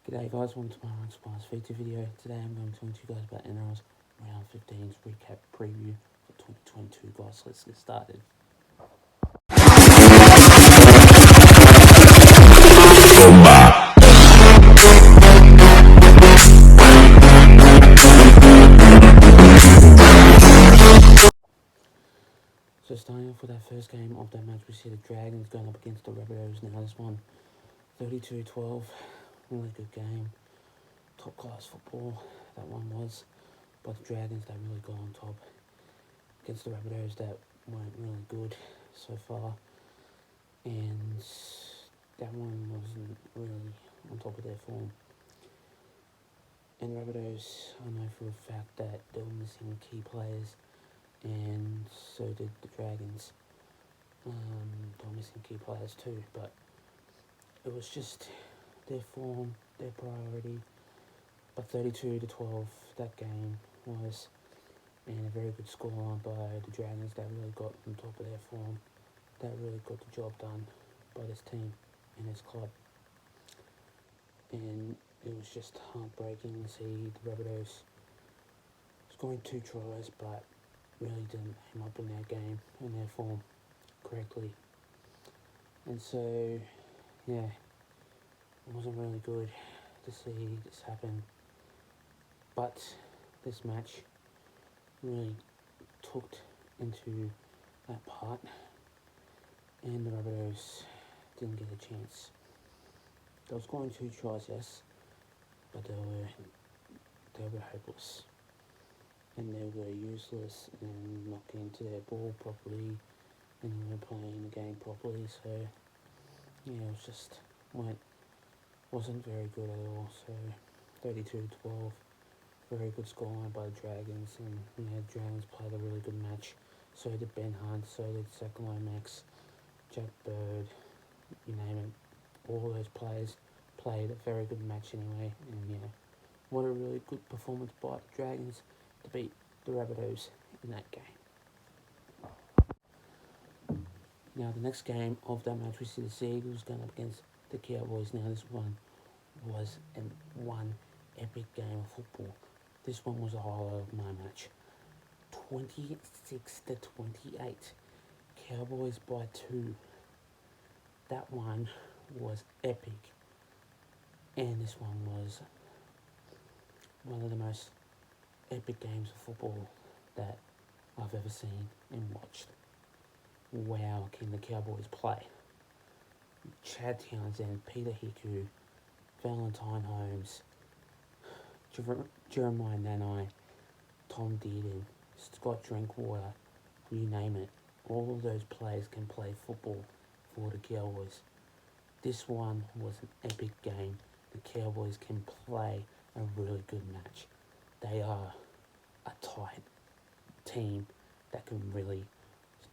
G'day guys, welcome to my Unspice feature video. Today I'm going to talk to you guys about NRL's Round 15's recap preview for 2022 guys. Let's get started. So starting off with our first game of that match, we see the Dragons going up against the Rabbitohs. Now this one, 32-12, really good game. Top class football, that one was. But the Dragons, they really got on top against the Rabbitohs that weren't really good so far. And that one wasn't really on top of their form. And Rabbitohs, I know for a fact that they were missing key players, and so did the Dragons. They were missing key players too, but it was just their form, their priority. But 32-12, that game was, and a very good scoreline by the Dragons that really got on top of their form, that really got the job done by this team and this club. And it was just heartbreaking to see the Rabbitohs scoring 2 tries, but really didn't aim up in their game and their form correctly. And so, yeah, it wasn't really good to see this happen. But this match really took into that part, and the Rabbitohs didn't get a chance. They were scoring 2 tries, yes, but they were hopeless, and they were useless and not getting to their ball properly, and they weren't playing the game properly. So yeah, it was just wasn't very good at all. So 32-12, very good scoreline by the Dragons, and Dragons played a really good match. So did Ben Hunt, so did Sakalo Max, Jack Bird, you name it. All those players played a very good match anyway, and what a really good performance by the Dragons to beat the Rabbitohs in that game. Now the next game of that match, we see the Seagulls going up against the Cowboys. Now this one was one epic game of football. This one was a highlight of my match. 26-28, Cowboys by 2. That one was epic, and this one was one of the most epic games of football that I've ever seen and watched. Wow, can the Cowboys play? Chad Townsend, Peter Hiku, Valentine Holmes, Jeremiah Nanai, Tom Dearden, Scott Drinkwater, you name it. All of those players can play football for the Cowboys. This one was an epic game. The Cowboys can play a really good match. They are a tight team that can really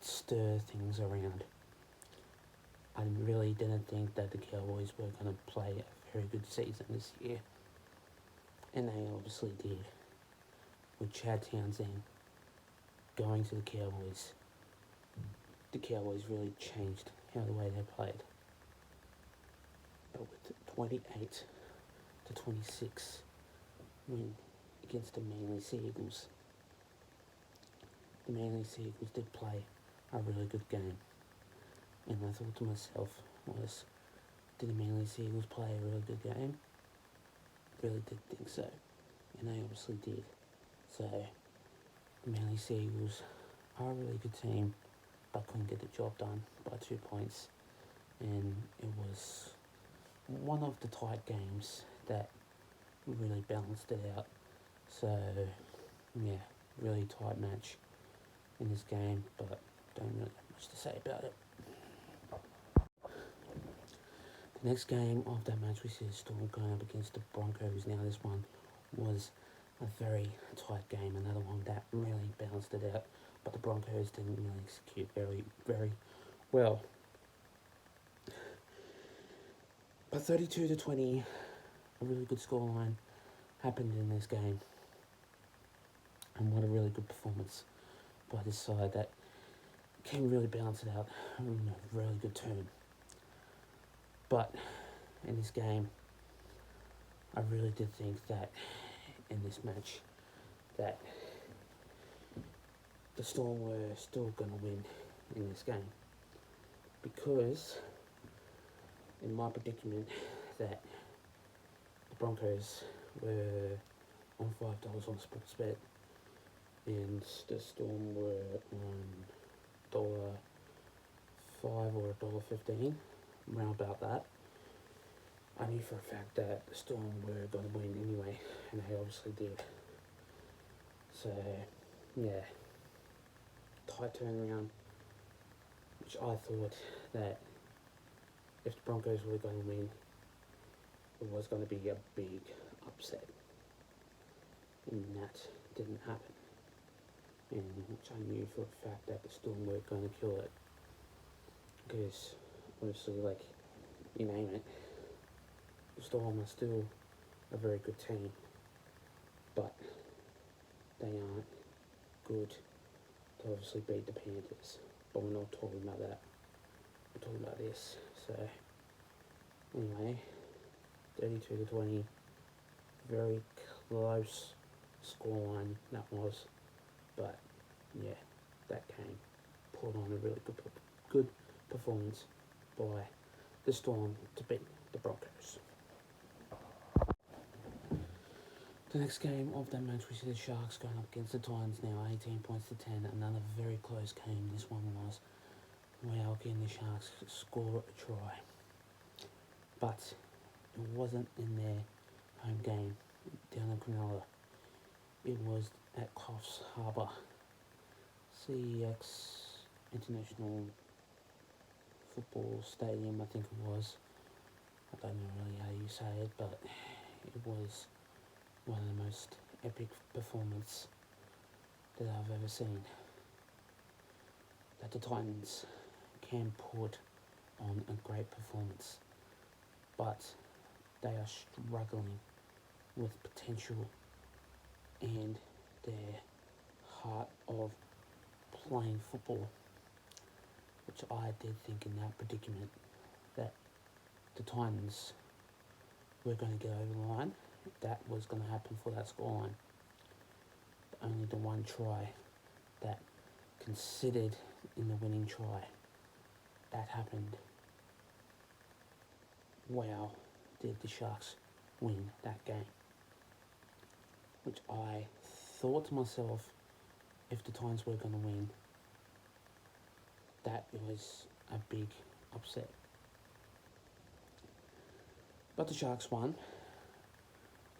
stir things around. I really didn't think that the Cowboys were going to play a very good season this year, and they obviously did. With Chad Townsend going to the Cowboys really changed how the way they played. But with 28-26 win against the Manly Seagulls, the Manly Seagulls did play a really good game. And I thought to myself did the Manly Seagulls play a really good game? Really did think so, and they obviously did. So the Manly Seagulls are a really good team, but couldn't get the job done by 2 points, and it was one of the tight games that really balanced it out. So yeah, really tight match in this game, but don't really have much to say about it. The next game of that match, we see the Storm going up against the Broncos. Now this one was a very tight game, another one that really balanced it out, but the Broncos didn't really execute very, very well. But 32-20, a really good scoreline happened in this game, and what a really good performance by this side that can really balance it out in a really good turn. But in this game, I really did think that in this match that the Storm were still going to win in this game, because in my predicament that the Broncos were on $5 on Sportsbet and the Storm were on $1.05 or $1.15, around about that. I knew for a fact that the Storm were going to win anyway, and they obviously did. So, yeah, tight turnaround, which I thought that if the Broncos were going to win, it was going to be a big upset, and that didn't happen. And which I knew for a fact that the Storm were going to kill it, because obviously, like, you name it, the Storm are still a very good team, but they aren't good to obviously beat the Panthers. But we're not talking about that. We're talking about this. So anyway, 32-20, very close scoreline that was, but yeah, that game put on a really good performance by the Storm to beat the Broncos. The next game of that match, we see the Sharks going up against the Titans now, 18 points to 10. Another very close game this one was. Well, again, the Sharks score a try, but it wasn't in their home game down in Cronulla. It was at Coffs Harbour, CEX International Football Stadium, I think it was. I don't know really how you say it, but it was one of the most epic performances that I've ever seen. That the Titans can put on a great performance, but they are struggling with potential and their heart of playing football, which I did think in that predicament that the Titans were going to get over the line. That was going to happen for that scoreline. Only the one try that considered in the winning try, that happened. Wow, did the Sharks win that game? Which I thought to myself, if the Titans were going to win, that was a big upset. But the Sharks won.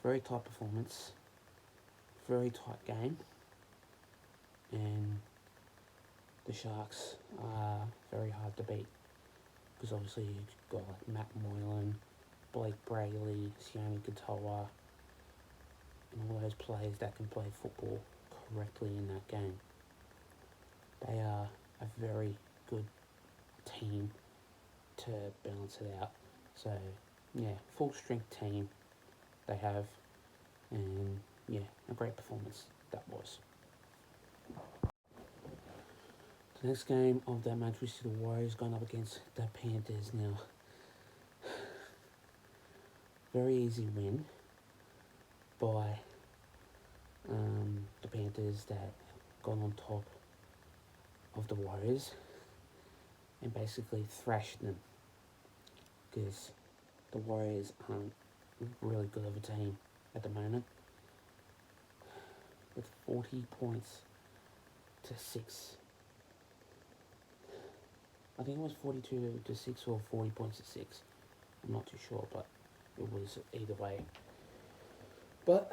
Very tight performance, very tight game, and the Sharks are very hard to beat, because obviously you've got like Matt Moylan, Blake Brayley, Sione Katoa, and all those players that can play football correctly in that game. They are a very good team to balance it out. So yeah, full strength team they have, and yeah, a great performance that was. The next game of that match, we see the Warriors going up against the Panthers now. Very easy win by the Panthers that got on top of the Warriors and basically thrashed them, because the Warriors aren't really good of a team at the moment, with 40 points to 6. I think it was 42 to 6 or 40 points to 6. I'm not too sure, but it was either way. But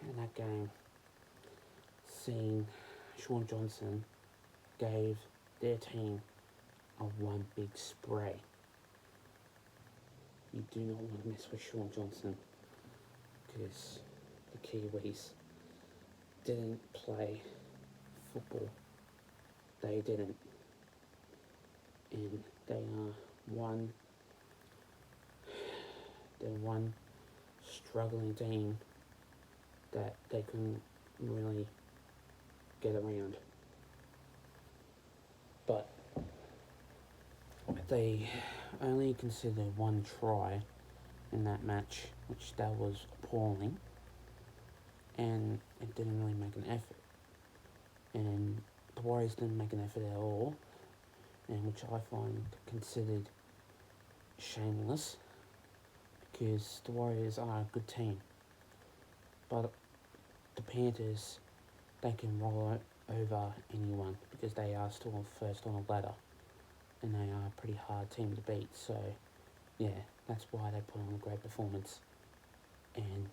in that game, seeing Sean Johnson gave their team a one big spray. You do not want to mess with Sean Johnson, because the Kiwis didn't play football. They didn't. And they're one struggling team that they couldn't really get around. But they only considered one try, in that match, which that was appalling, and it didn't really make an effort. And the Warriors didn't make an effort at all, and which I find considered shameless, because the Warriors are a good team. But the Panthers, they can roll over anyone because they are still first on the ladder, and they are a pretty hard team to beat. So, yeah, that's why they put on a great performance and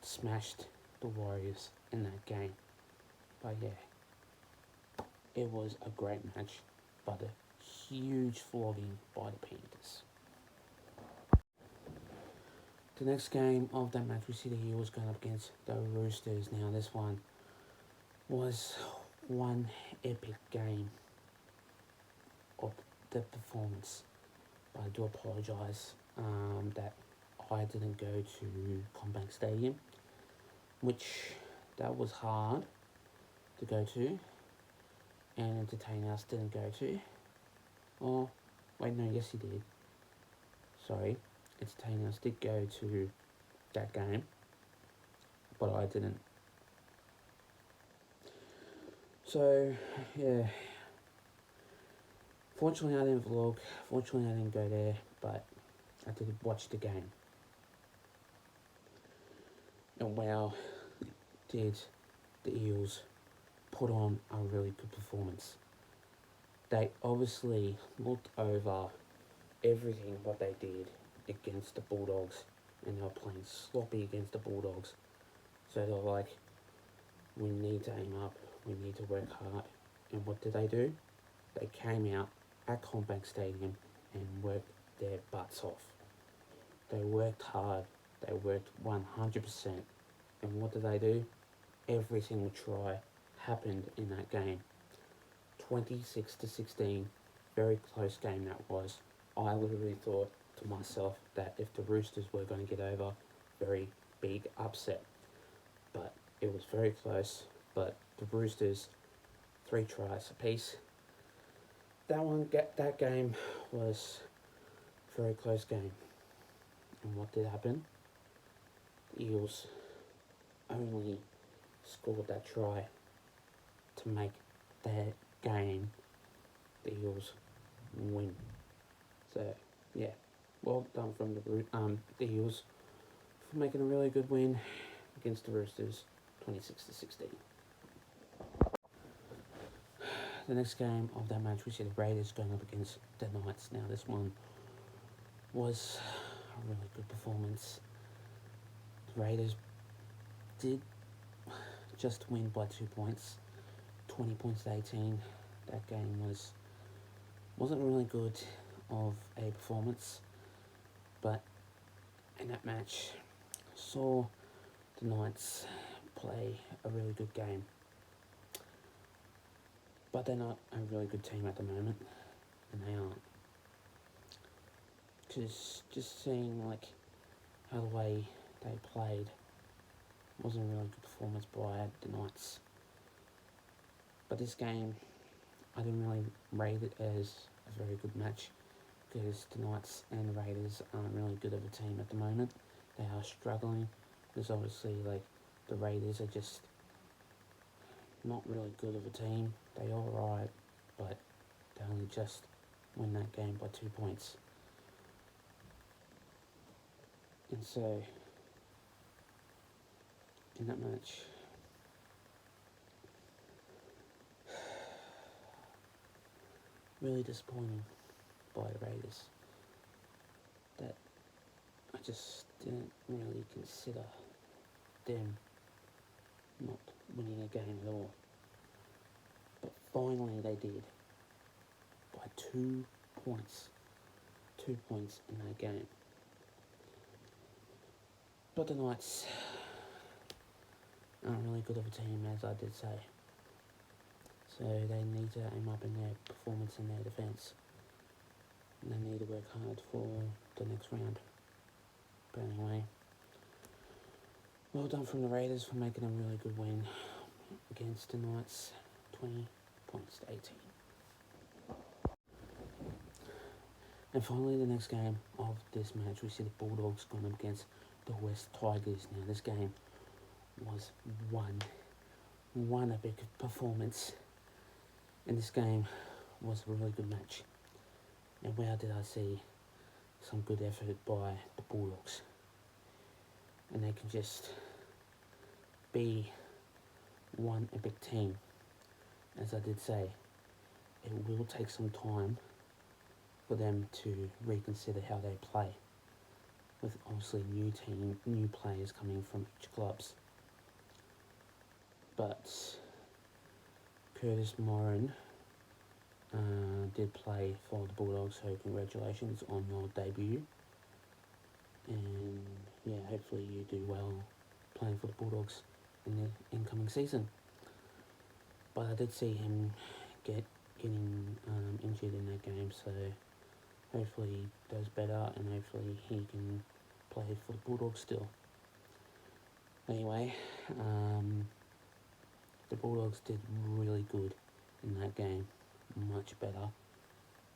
smashed the Warriors in that game. But yeah, it was a great match, but a huge flogging by the Panthers. The next game of that match, we see the Eagles going up against the Roosters. Now, this one was one epic game of the performance. But I do apologise that I didn't go to Combank Stadium, which that was hard to go to, and Entertain Us didn't go to. Oh, wait, no, yes he did. Sorry, Entertain Us did go to that game, but I didn't. So, yeah. Fortunately, I didn't vlog. Fortunately, I didn't go there, but I did watch the game. And wow, did the Eels put on a really good performance. They obviously looked over everything what they did against the Bulldogs, and they were playing sloppy against the Bulldogs. So they're like, we need to aim up, we need to work hard. And what did they do? They came out at Combank Stadium and worked their butts off. They worked hard, they worked 100%. And what did they do? Every single try happened in that game. 26-16, very close game that was. I literally thought to myself that if the Roosters were going to get over, very big upset. But it was very close. But the Roosters, 3 tries apiece. That game was a very close game. And what did happen? The Eels only scored that try to make that game the Eels win. So yeah, well done from the Eels for making a really good win against the Roosters, 26-16. The next game of that match, we see the Raiders going up against the Knights. Now, this one was a really good performance. The Raiders did just win by 2 points, 20 points to 18. That game wasn't really good of a performance, but in that match, saw the Knights play a really good game. But they're not a really good team at the moment, and they aren't. Because just seeing like how the way they played wasn't a really good performance by the Knights. But this game, I didn't really rate it as a very good match, because the Knights and the Raiders aren't really good of a team at the moment. They are struggling, because obviously like the Raiders are just not really good of a team. They are right, but they only just win that game by 2 points. And so, in that match, really disappointing by the Raiders that I just didn't really consider them not winning a game at all. But finally they did, by 2 points. 2 points in that game. But the Knights aren't really good of a team, as I did say. So they need to aim up in their performance and their defence. And they need to work hard for the next round. But anyway, well done from the Raiders for making a really good win against the Knights, 20 points to 18. And finally, the next game of this match, we see the Bulldogs going up against the West Tigers. Now, this game was one epic performance. And this game was a really good match. And where did I see some good effort by the Bulldogs? And they can just be one epic team. As I did say, it will take some time for them to reconsider how they play, with obviously new players coming from each clubs. But Curtis Moran did play for the Bulldogs, so congratulations on your debut. And yeah, hopefully you do well playing for the Bulldogs in the incoming season. But I did see him getting injured in that game, so hopefully he does better and hopefully he can play for the Bulldogs still. Anyway, the Bulldogs did really good in that game, much better,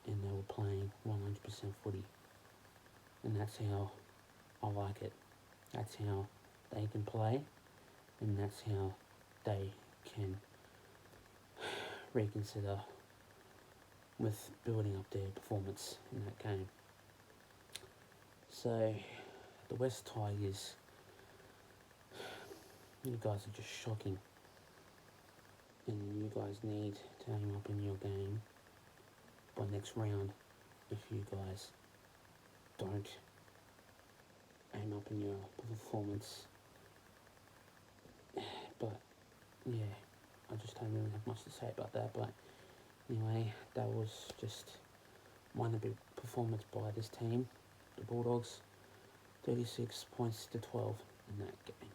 and they were playing 100% footy. And that's how I like it. That's how they can play, and that's how they can reconsider with building up their performance in that game. So, the West Tigers, you guys are just shocking. And you guys need to aim up in your game by next round if you guys don't aim up in your performance. But yeah, I just don't really have much to say about that. But anyway, that was just one big performance by this team, the Bulldogs, 36 points to 12 in that game.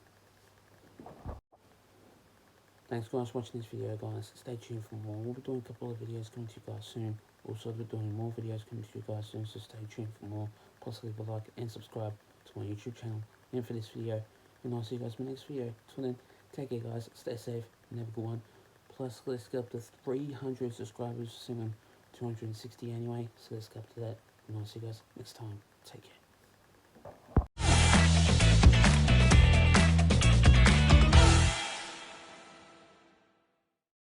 Thanks guys for watching this video, guys. Stay tuned for more. We'll be doing a couple of videos coming to you guys soon. Also, we'll be doing more videos coming to you guys soon, so stay tuned for more. Plus, leave a like and subscribe to my YouTube channel. And for this video, and I'll see you guys in my next video. Till then, take care guys, stay safe, and have a good one. Plus, let's get up to 300 subscribers soon. 260 anyway, so let's get up to that. And I'll see you guys next time. Take care.